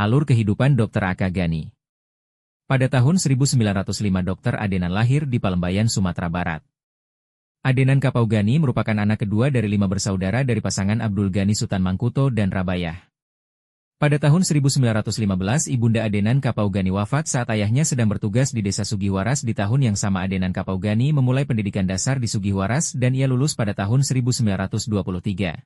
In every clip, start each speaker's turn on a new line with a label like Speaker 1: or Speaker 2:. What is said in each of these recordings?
Speaker 1: Alur kehidupan Dr. Akagani. Pada tahun 1905 Dr. Adenan lahir di Palembayan, Sumatera Barat. Adenan Kapaugani merupakan anak kedua dari 5 bersaudara dari pasangan Abdul Ghani Sultan Mangkuto dan Rabayah. Pada tahun 1915 Ibunda Adenan Kapaugani wafat saat ayahnya sedang bertugas di desa Sugihwaras. Di tahun yang sama Adenan Kapaugani memulai pendidikan dasar di Sugihwaras dan ia lulus pada tahun 1923.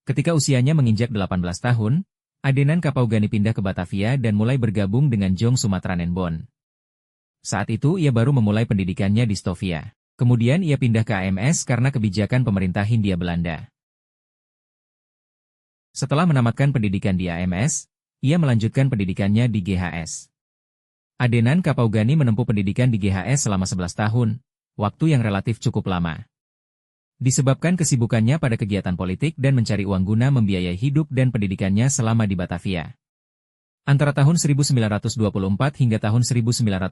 Speaker 1: Ketika usianya menginjak 18 tahun, Adenan Kapaugani pindah ke Batavia dan mulai bergabung dengan Jong Sumatranenbon. Saat itu ia baru memulai pendidikannya di Stovia. Kemudian ia pindah ke AMS karena kebijakan pemerintah Hindia Belanda. Setelah menamatkan pendidikan di AMS, ia melanjutkan pendidikannya di GHS. Adenan Kapaugani menempuh pendidikan di GHS selama 11 tahun, waktu yang relatif cukup lama. Disebabkan kesibukannya pada kegiatan politik dan mencari uang guna membiayai hidup dan pendidikannya selama di Batavia. Antara tahun 1924 hingga tahun 1940,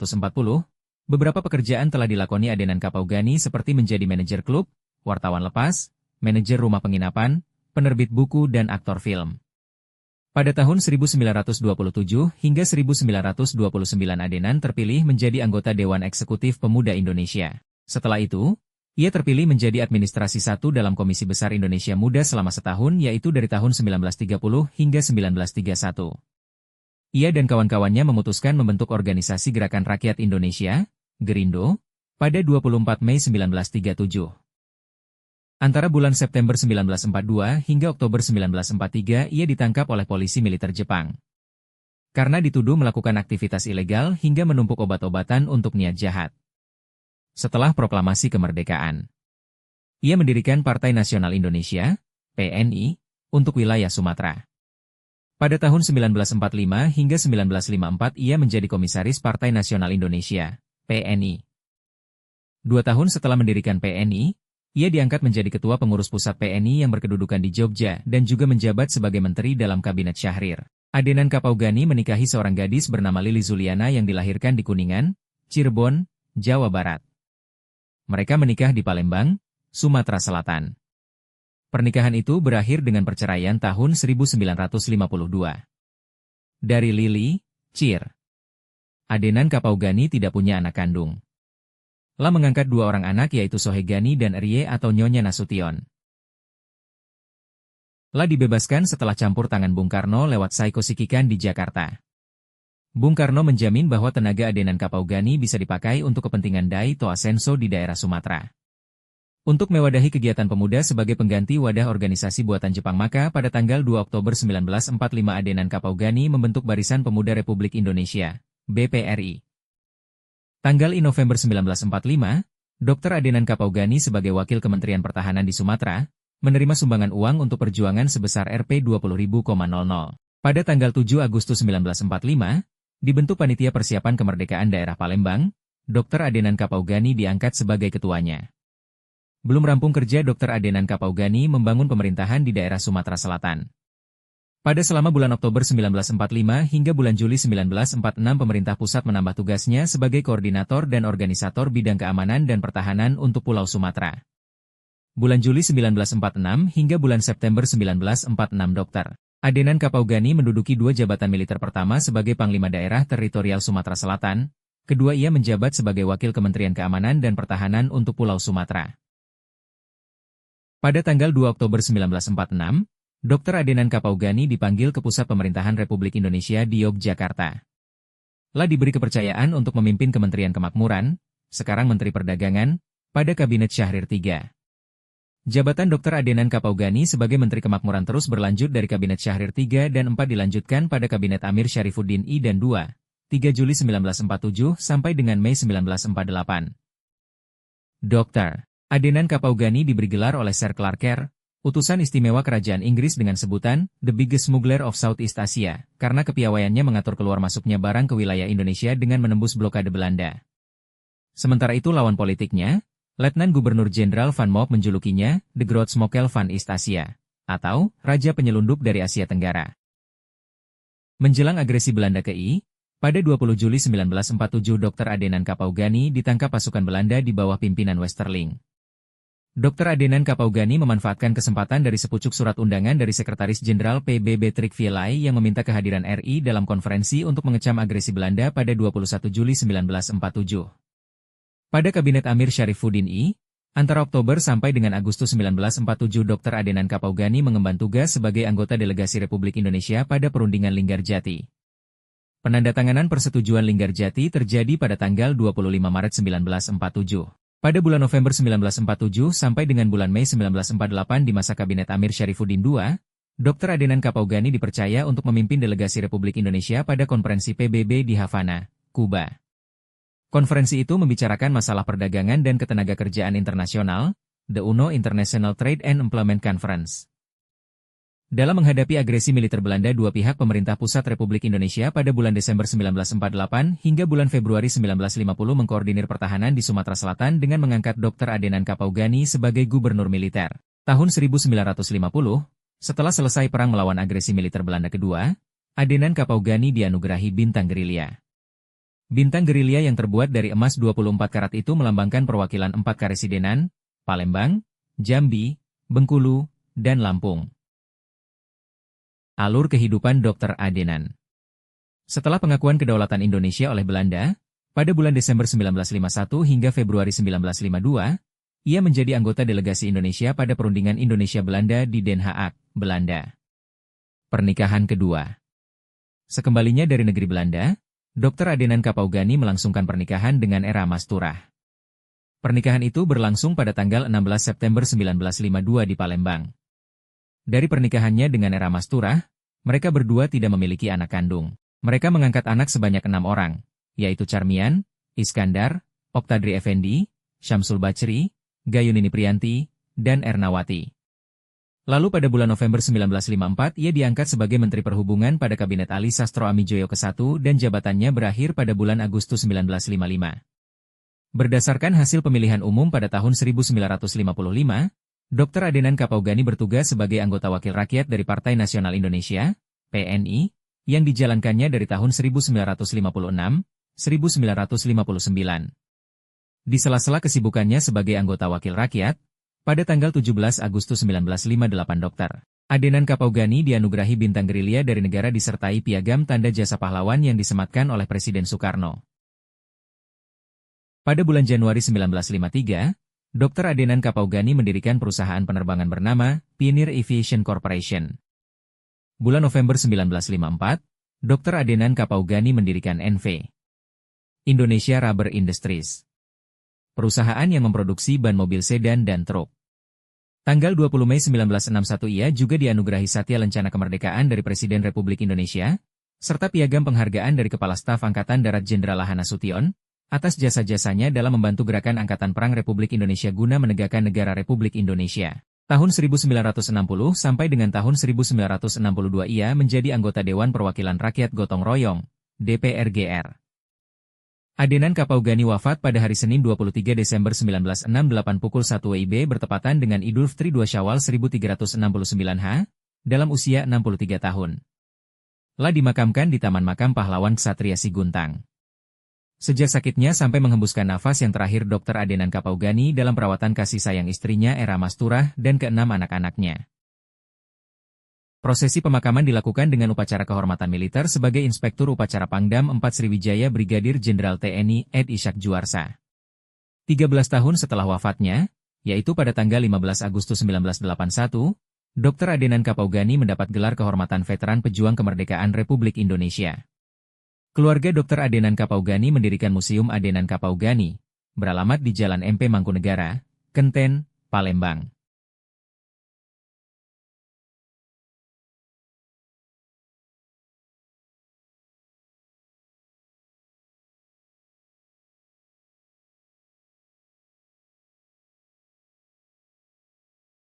Speaker 1: beberapa pekerjaan telah dilakoni Adenan Kapaugani seperti menjadi manajer klub, wartawan lepas, manajer rumah penginapan, penerbit buku dan aktor film. Pada tahun 1927 hingga 1929 Adenan terpilih menjadi anggota Dewan Eksekutif Pemuda Indonesia. Setelah itu, ia terpilih menjadi administrasi 1 dalam Komisi Besar Indonesia Muda selama setahun yaitu dari tahun 1930 hingga 1931. Ia dan kawan-kawannya memutuskan membentuk Organisasi Gerakan Rakyat Indonesia, Gerindo, pada 24 Mei 1937. Antara bulan September 1942 hingga Oktober 1943 ia ditangkap oleh polisi militer Jepang. Karena dituduh melakukan aktivitas ilegal hingga menumpuk obat-obatan untuk niat jahat. Setelah proklamasi kemerdekaan, ia mendirikan Partai Nasional Indonesia, PNI, untuk wilayah Sumatera. Pada tahun 1945 hingga 1954 ia menjadi komisaris Partai Nasional Indonesia, PNI. 2 tahun setelah mendirikan PNI, ia diangkat menjadi ketua pengurus pusat PNI yang berkedudukan di Jogja dan juga menjabat sebagai menteri dalam kabinet Syahrir. Adenan Kapaugani menikahi seorang gadis bernama Lili Zuliana yang dilahirkan di Kuningan, Cirebon, Jawa Barat. Mereka menikah di Palembang, Sumatera Selatan. Pernikahan itu berakhir dengan perceraian tahun 1952. Dari Lili, Cir. Adenan Kapaugani tidak punya anak kandung. La mengangkat 2 orang anak yaitu Sohegani dan Rie atau Nyonya Nasution. La dibebaskan setelah campur tangan Bung Karno lewat psikosikikan di Jakarta. Bung Karno menjamin bahwa tenaga Adenan Kapaugani bisa dipakai untuk kepentingan Dai Toa Senso di daerah Sumatera. Untuk mewadahi kegiatan pemuda sebagai pengganti wadah organisasi buatan Jepang maka pada tanggal 2 Oktober 1945 Adenan Kapaugani membentuk Barisan Pemuda Republik Indonesia, BPRI. Tanggal 1 November 1945, Dr. Adenan Kapaugani sebagai Wakil Kementerian Pertahanan di Sumatera, menerima sumbangan uang untuk perjuangan sebesar Rp20.000,00. Pada tanggal 7 Agustus 1945, dibentuk Panitia Persiapan Kemerdekaan Daerah Palembang, Dr. Adenan Kapaugani diangkat sebagai ketuanya. Belum rampung kerja Dr. Adenan Kapaugani membangun pemerintahan di daerah Sumatera Selatan. Pada selama bulan Oktober 1945 hingga bulan Juli 1946 pemerintah pusat menambah tugasnya sebagai koordinator dan organisator bidang keamanan dan pertahanan untuk Pulau Sumatera. Bulan Juli 1946 hingga bulan September 1946 Dr. Adenan Kapaugani menduduki 2 jabatan militer pertama sebagai Panglima Daerah Teritorial Sumatera Selatan, kedua ia menjabat sebagai Wakil Kementerian Keamanan dan Pertahanan untuk Pulau Sumatera. Pada tanggal 2 Oktober 1946, Dr. Adenan Kapaugani dipanggil ke Pusat Pemerintahan Republik Indonesia di Yogyakarta. La diberi kepercayaan untuk memimpin Kementerian Kemakmuran, sekarang Menteri Perdagangan, pada Kabinet Syahrir III. Jabatan Dr. Adenan Kapaugani sebagai Menteri Kemakmuran terus berlanjut dari Kabinet Syahrir III dan IV dilanjutkan pada Kabinet Amir Syarifuddin I dan II, 3 Juli 1947 sampai dengan Mei 1948. Dr. Adenan Kapaugani diberi gelar oleh Sir Clark Kerr, utusan istimewa Kerajaan Inggris dengan sebutan The Biggest Smuggler of Southeast Asia, karena kepiawaiannya mengatur keluar masuknya barang ke wilayah Indonesia dengan menembus blokade Belanda. Sementara itu lawan politiknya, Letnan Gubernur Jenderal Van Moop menjulukinya The Grootsmokkel van East Asia, atau Raja Penyelundup dari Asia Tenggara. Menjelang agresi Belanda ke I, pada 20 Juli 1947 Dr. Adenan Kapaugani ditangkap pasukan Belanda di bawah pimpinan Westerling. Dr. Adenan Kapaugani memanfaatkan kesempatan dari sepucuk surat undangan dari Sekretaris Jenderal PBB Trik Vielai yang meminta kehadiran RI dalam konferensi untuk mengecam agresi Belanda pada 21 Juli 1947. Pada Kabinet Amir Syarifuddin I, antara Oktober sampai dengan Agustus 1947 Dr. Adenan Kapaugani mengemban tugas sebagai anggota delegasi Republik Indonesia pada perundingan Linggarjati. Penandatanganan persetujuan Linggarjati terjadi pada tanggal 25 Maret 1947. Pada bulan November 1947 sampai dengan bulan Mei 1948 di masa Kabinet Amir Syarifuddin II, Dr. Adenan Kapaugani dipercaya untuk memimpin delegasi Republik Indonesia pada konferensi PBB di Havana, Kuba. Konferensi itu membicarakan masalah perdagangan dan ketenagakerjaan internasional, the UNO International Trade and Employment Conference. Dalam menghadapi agresi militer Belanda, dua pihak pemerintah pusat Republik Indonesia pada bulan Desember 1948 hingga bulan Februari 1950 mengkoordinir pertahanan di Sumatera Selatan dengan mengangkat Dr. Adenan Kapaugani sebagai gubernur militer. Tahun 1950, setelah selesai perang melawan agresi militer Belanda kedua, Adenan Kapaugani dianugerahi Bintang Gerilya. Bintang Gerilya yang terbuat dari emas 24 karat itu melambangkan perwakilan 4 karesidenan, Palembang, Jambi, Bengkulu, dan Lampung. Alur kehidupan Dr. Adenan. Setelah pengakuan kedaulatan Indonesia oleh Belanda, pada bulan Desember 1951 hingga Februari 1952, ia menjadi anggota delegasi Indonesia pada perundingan Indonesia-Belanda di Den Haag, Belanda. Pernikahan kedua. Sekembalinya dari negeri Belanda, Dr. Adenan Kapaugani melangsungkan pernikahan dengan Era Masturah. Pernikahan itu berlangsung pada tanggal 16 September 1952 di Palembang. Dari pernikahannya dengan Era Masturah, mereka berdua tidak memiliki anak kandung. Mereka mengangkat anak sebanyak 6 orang, yaitu Charmian, Iskandar, Oktadri Effendi, Syamsul Bachri, Gayunini Priyanti, dan Ernawati. Lalu pada bulan November 1954 ia diangkat sebagai Menteri Perhubungan pada Kabinet Ali Sastro Amijoyo ke-1 dan jabatannya berakhir pada bulan Agustus 1955. Berdasarkan hasil pemilihan umum pada tahun 1955, Dr. Adenan Kapaugani bertugas sebagai anggota Wakil Rakyat dari Partai Nasional Indonesia, PNI, yang dijalankannya dari tahun 1956-1959. Di sela-sela kesibukannya sebagai anggota Wakil Rakyat, pada tanggal 17 Agustus 1958 Dr. Adenan Kapaugani dianugerahi Bintang Gerilya dari negara disertai piagam tanda jasa pahlawan yang disematkan oleh Presiden Soekarno. Pada bulan Januari 1953, Dr. Adenan Kapaugani mendirikan perusahaan penerbangan bernama Pioneer Aviation Corporation. Bulan November 1954, Dr. Adenan Kapaugani mendirikan NV, Indonesia Rubber Industries, perusahaan yang memproduksi ban mobil sedan dan truk. Tanggal 20 Mei 1961 ia juga dianugerahi Satya Lencana Kemerdekaan dari Presiden Republik Indonesia, serta piagam penghargaan dari Kepala Staf Angkatan Darat Jenderal Lahan Nasution, atas jasa-jasanya dalam membantu gerakan Angkatan Perang Republik Indonesia guna menegakkan negara Republik Indonesia. Tahun 1960 sampai dengan tahun 1962 ia menjadi anggota Dewan Perwakilan Rakyat Gotong Royong, DPRGR. Adenan Kapaugani wafat pada hari Senin 23 Desember 1968 pukul 1 WIB bertepatan dengan Idul Fitri 2 Syawal 1369 H, dalam usia 63 tahun. Lah dimakamkan di Taman Makam Pahlawan Ksatria Siguntang. Sejak sakitnya sampai menghembuskan nafas yang terakhir Dr. Adenan Kapaugani dalam perawatan kasih sayang istrinya Era Masturah dan ke-6 anak-anaknya. Prosesi pemakaman dilakukan dengan upacara kehormatan militer sebagai Inspektur Upacara Pangdam 4 Sriwijaya Brigadir Jenderal TNI Ed Ishak Juarsa. 13 tahun setelah wafatnya, yaitu pada tanggal 15 Agustus 1981, Dr. Adenan Kapaugani mendapat gelar kehormatan Veteran Pejuang Kemerdekaan Republik Indonesia. Keluarga Dr. Adenan Kapaugani mendirikan Museum Adenan Kapaugani, beralamat di Jalan MP Mangkunegara, Kenten, Palembang.